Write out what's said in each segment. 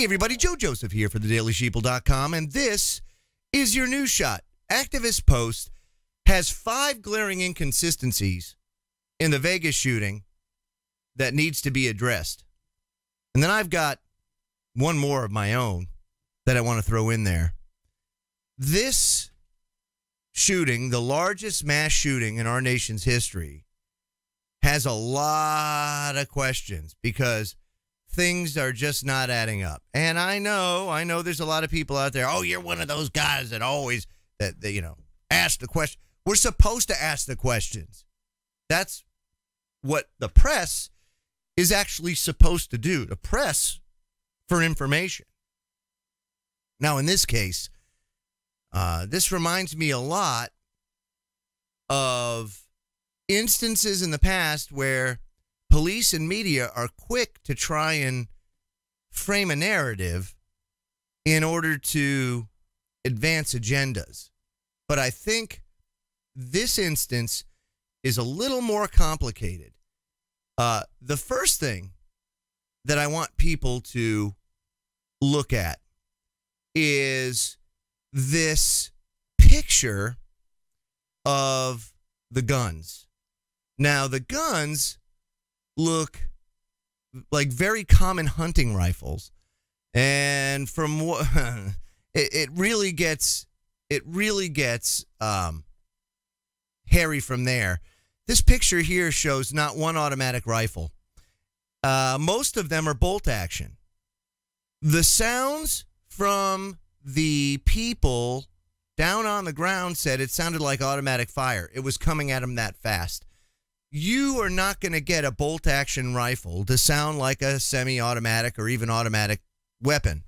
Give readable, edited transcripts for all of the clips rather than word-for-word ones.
Hey everybody, Joe Joseph here for thedailysheeple.com, and this is your news shot. Activist Post has 5 glaring inconsistencies in the Vegas shooting that needs to be addressed. And then I've got one more of my own that I want to throw in there. This shooting, the largest mass shooting in our nation's history, has a lot of questions because things are just not adding up. And I know there's a lot of people out there, oh, you're one of those guys that always, ask the question. We're supposed to ask the questions. That's what the press is actually supposed to do, to press for information. Now, in this case, this reminds me a lot of instances in the past where police and media are quick to try and frame a narrative in order to advance agendas. But I think this instance is a little more complicated. The first thing that I want people to look at is this picture of the guns. Now, the guns look like very common hunting rifles, and from what it really gets hairy from there. This picture here shows not one automatic rifle. Most of them are bolt action. The sounds from the people down on the ground said it sounded like automatic fire. It was coming at them that fast. You are not going to get a bolt-action rifle to sound like a semi-automatic or even automatic weapon.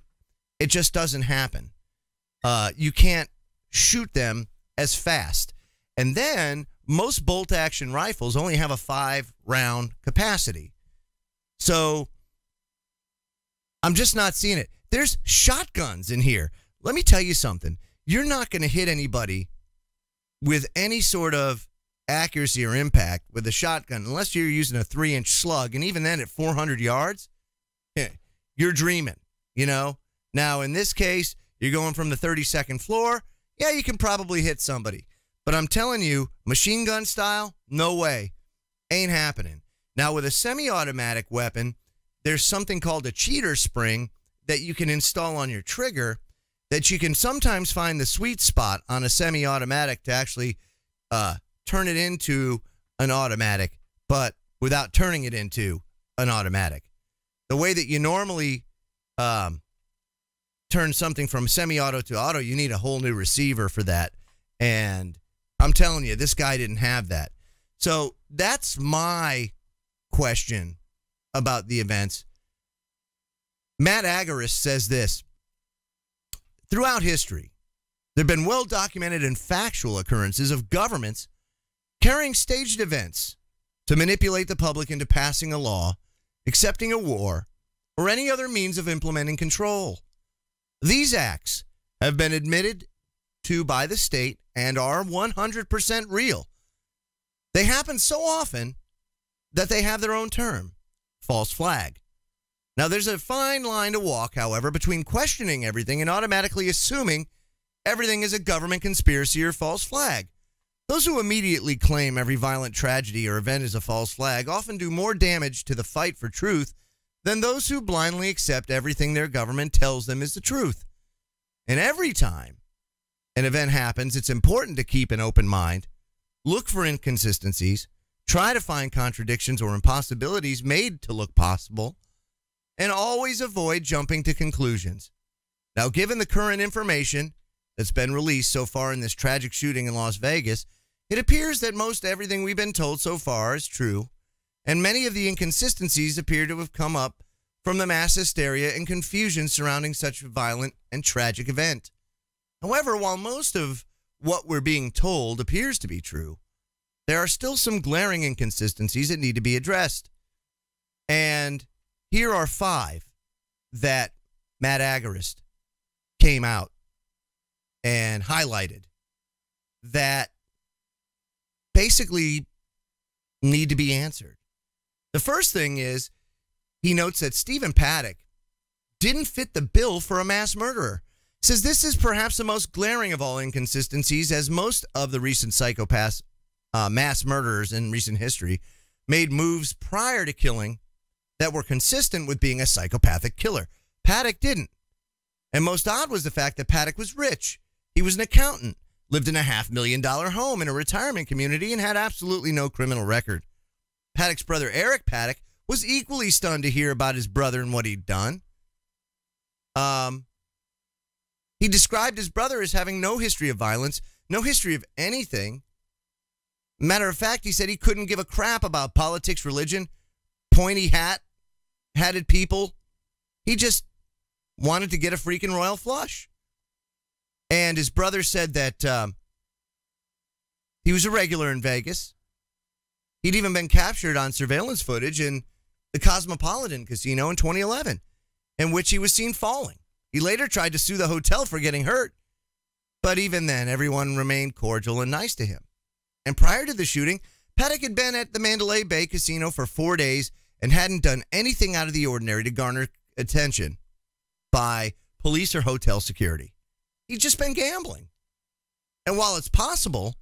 It just doesn't happen. You can't shoot them as fast. And then most bolt-action rifles only have a 5-round capacity. So I'm just not seeing it. There's shotguns in here. Let me tell you something. You're not going to hit anybody with any sort of accuracy or impact with a shotgun unless you're using a 3-inch slug, and even then at 400 yards, you're dreaming, Now, in this case, you're going from the 32nd floor. Yeah, you can probably hit somebody. But I'm telling you, machine gun style, no way. Ain't happening. Now, with a semi-automatic weapon, there's something called a cheater spring that you can install on your trigger that you can sometimes find the sweet spot on a semi-automatic to actually turn it into an automatic, but without turning it into an automatic. The way that you normally turn something from semi-auto to auto, you need a whole new receiver for that. And I'm telling you, this guy didn't have that. So that's my question about the events. Matt Agarist says this: throughout history, there have been well-documented and factual occurrences of governments carrying staged events to manipulate the public into passing a law, accepting a war, or any other means of implementing control. These acts have been admitted to by the state and are 100% real. They happen so often that they have their own term, false flag. Now, there's a fine line to walk, however, between questioning everything and automatically assuming everything is a government conspiracy or false flag. Those who immediately claim every violent tragedy or event is a false flag often do more damage to the fight for truth than those who blindly accept everything their government tells them is the truth. And every time an event happens, it's important to keep an open mind, look for inconsistencies, try to find contradictions or impossibilities made to look possible, and always avoid jumping to conclusions. Now, given the current information that's been released so far in this tragic shooting in Las Vegas, it appears that most everything we've been told so far is true, and many of the inconsistencies appear to have come up from the mass hysteria and confusion surrounding such a violent and tragic event. However, while most of what we're being told appears to be true, there are still some glaring inconsistencies that need to be addressed. And here are 5 that Matt Agarist came out and highlighted that basically need to be answered. The first thing is he notes that Stephen Paddock didn't fit the bill for a mass murderer. Says this is perhaps the most glaring of all inconsistencies, as most of the recent psychopaths, mass murderers in recent history, made moves prior to killing that were consistent with being a psychopathic killer. Paddock didn't. And most odd was the fact that Paddock was rich. He was an accountant, lived in a $500,000 home in a retirement community, and had absolutely no criminal record. Paddock's brother, Eric Paddock, was equally stunned to hear about his brother and what he'd done. He described his brother as having no history of violence, no history of anything. Matter of fact, he said he couldn't give a crap about politics, religion, pointy hatted people. He just wanted to get a freaking royal flush. And his brother said that he was a regular in Vegas. He'd even been captured on surveillance footage in the Cosmopolitan Casino in 2011, in which he was seen falling. He later tried to sue the hotel for getting hurt, but even then, everyone remained cordial and nice to him. And prior to the shooting, Paddock had been at the Mandalay Bay Casino for 4 days and hadn't done anything out of the ordinary to garner attention by police or hotel security. He'd just been gambling. And while it's possible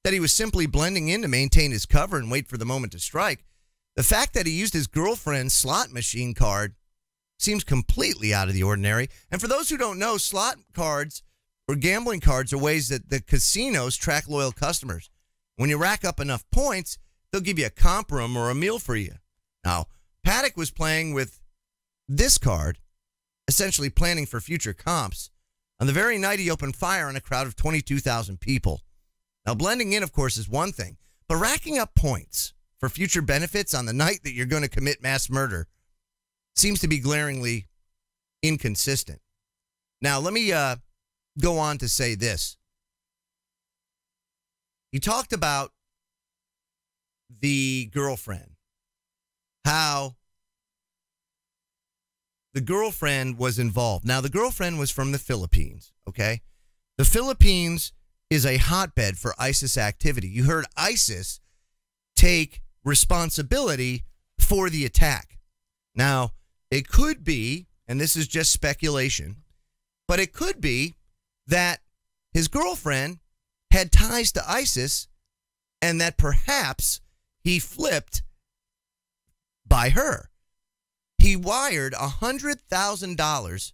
that he was simply blending in to maintain his cover and wait for the moment to strike, the fact that he used his girlfriend's slot machine card seems completely out of the ordinary. And for those who don't know, slot cards or gambling cards are ways that the casinos track loyal customers. When you rack up enough points, they'll give you a comp room or a meal for you. Now, Paddock was playing with this card, essentially planning for future comps, on the very night he opened fire on a crowd of 22,000 people. Now, blending in, of course, is one thing, but racking up points for future benefits on the night that you're going to commit mass murder seems to be glaringly inconsistent. Now, let me go on to say this. He talked about the girlfriend, how the girlfriend was involved. Now, the girlfriend was from the Philippines, okay? The Philippines is a hotbed for ISIS activity. You heard ISIS take responsibility for the attack. Now, it could be, and this is just speculation, but it could be that his girlfriend had ties to ISIS and that perhaps he flipped by her. He wired $100,000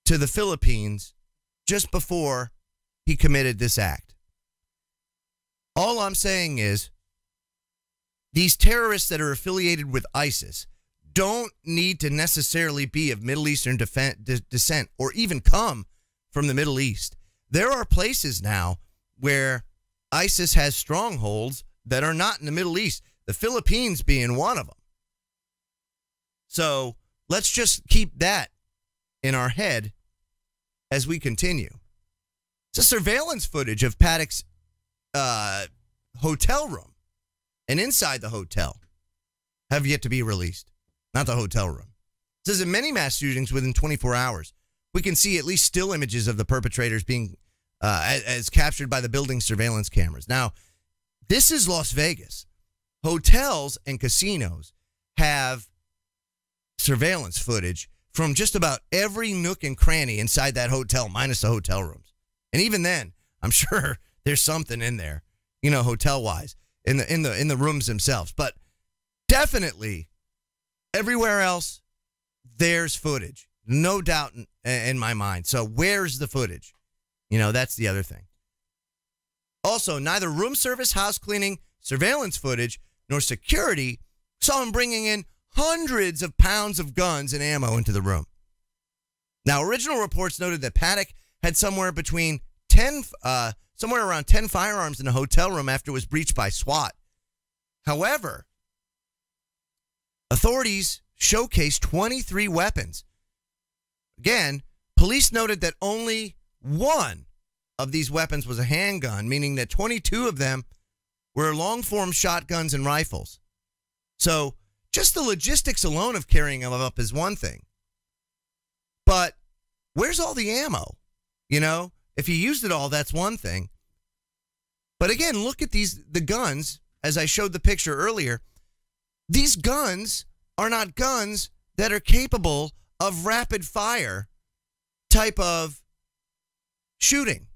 to the Philippines just before he committed this act. All I'm saying is these terrorists that are affiliated with ISIS don't need to necessarily be of Middle Eastern descent or even come from the Middle East. There are places now where ISIS has strongholds that are not in the Middle East, the Philippines being one of them. So let's just keep that in our head as we continue. It's a surveillance footage of Paddock's hotel room and inside the hotel have yet to be released. Not the hotel room. It says in many mass shootings within 24 hours, we can see at least still images of the perpetrators being as captured by the building surveillance cameras. Now, this is Las Vegas. Hotels and casinos have surveillance footage from just about every nook and cranny inside that hotel, minus the hotel rooms. And even then, I'm sure there's something in there, you know, hotel-wise, in the rooms themselves. But definitely, everywhere else, there's footage. No doubt in my mind. So where's the footage? You know, that's the other thing. Also, neither room service, house cleaning, surveillance footage, nor security saw him bringing in hundreds of pounds of guns and ammo into the room. Now, original reports noted that Paddock had somewhere around 10 firearms in a hotel room after it was breached by SWAT. However, authorities showcased 23 weapons. Again, police noted that only one of these weapons was a handgun, meaning that 22 of them were long-form shotguns and rifles. So, just the logistics alone of carrying them up is one thing. But where's all the ammo? You know, if he used it all, that's one thing. But again, look at the guns, as I showed the picture earlier. These guns are not guns that are capable of rapid fire type of shooting.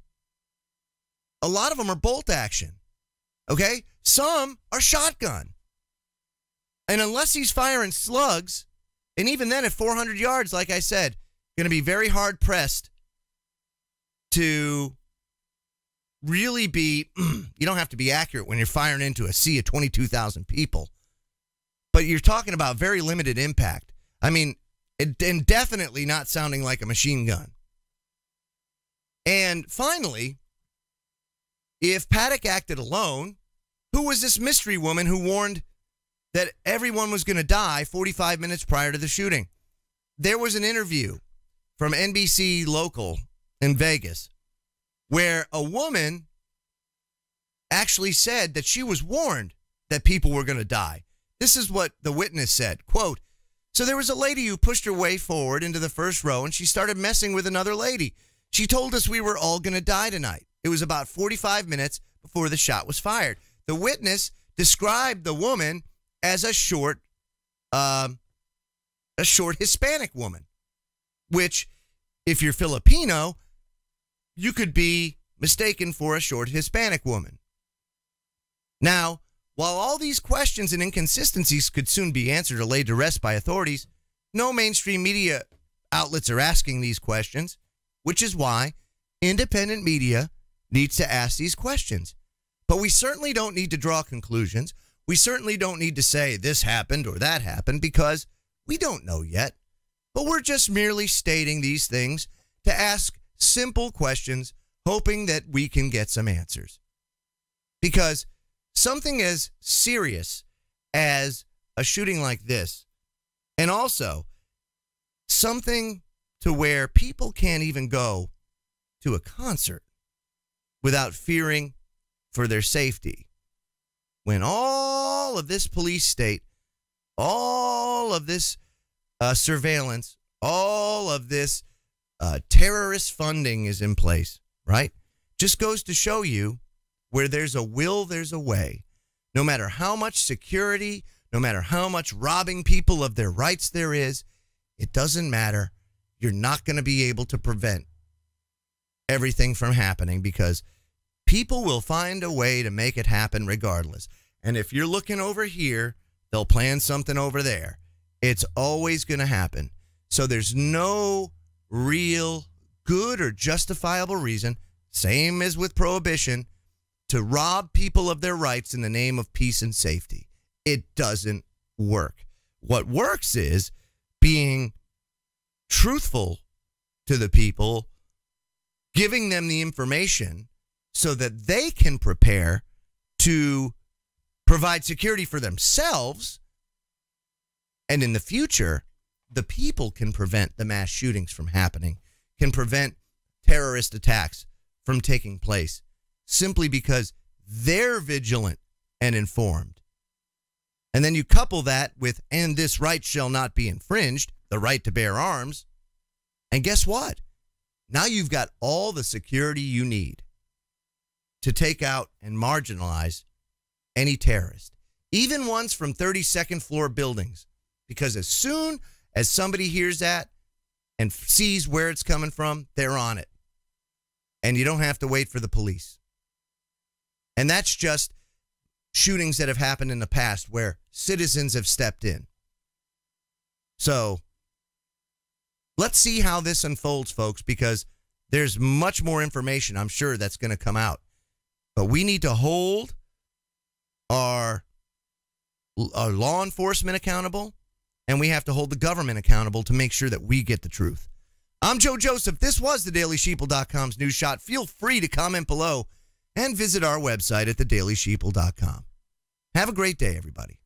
A lot of them are bolt action. Okay? Some are shotgun. And unless he's firing slugs, and even then at 400 yards, like I said, going to be very hard pressed to really be, you don't have to be accurate when you're firing into a sea of 22,000 people. But you're talking about very limited impact. I mean, and definitely not sounding like a machine gun. And finally, if Paddock acted alone, who was this mystery woman who warned that everyone was going to die 45 minutes prior to the shooting? There was an interview from NBC Local in Vegas where a woman actually said that she was warned that people were going to die. This is what the witness said, quote, "So there was a lady who pushed her way forward into the first row and she started messing with another lady. She told us we were all going to die tonight. It was about 45 minutes before the shot was fired." The witness described the woman as a short Hispanic woman, which, if you're Filipino, you could be mistaken for a short Hispanic woman. Now, while all these questions and inconsistencies could soon be answered or laid to rest by authorities, no mainstream media outlets are asking these questions, which is why independent media needs to ask these questions. But we certainly don't need to draw conclusions. We certainly don't need to say this happened or that happened because we don't know yet. But we're just merely stating these things to ask simple questions, hoping that we can get some answers. Because something as serious as a shooting like this, and also something to where people can't even go to a concert without fearing for their safety. When all of this police state, all of this surveillance, all of this terrorist funding is in place, right? Just goes to show you where there's a will, there's a way. No matter how much security, no matter how much robbing people of their rights there is, it doesn't matter. You're not going to be able to prevent everything from happening because people will find a way to make it happen regardless. And if you're looking over here, they'll plan something over there. It's always going to happen. So there's no real good or justifiable reason, same as with prohibition, to rob people of their rights in the name of peace and safety. It doesn't work. What works is being truthful to the people, giving them the information so that they can prepare to provide security for themselves. And in the future, the people can prevent the mass shootings from happening, can prevent terrorist attacks from taking place, simply because they're vigilant and informed. And then you couple that with, and this right shall not be infringed, the right to bear arms. And guess what? Now you've got all the security you need to take out and marginalize any terrorist, even ones from 32nd floor buildings. Because as soon as somebody hears that and sees where it's coming from, they're on it. And you don't have to wait for the police. And that's just shootings that have happened in the past where citizens have stepped in. So let's see how this unfolds, folks, because there's much more information, I'm sure, that's going to come out. But we need to hold our law enforcement accountable, and we have to hold the government accountable to make sure that we get the truth. I'm Joe Joseph. This was thedailysheeple.com's News Shot. Feel free to comment below and visit our website at thedailysheeple.com. Have a great day, everybody.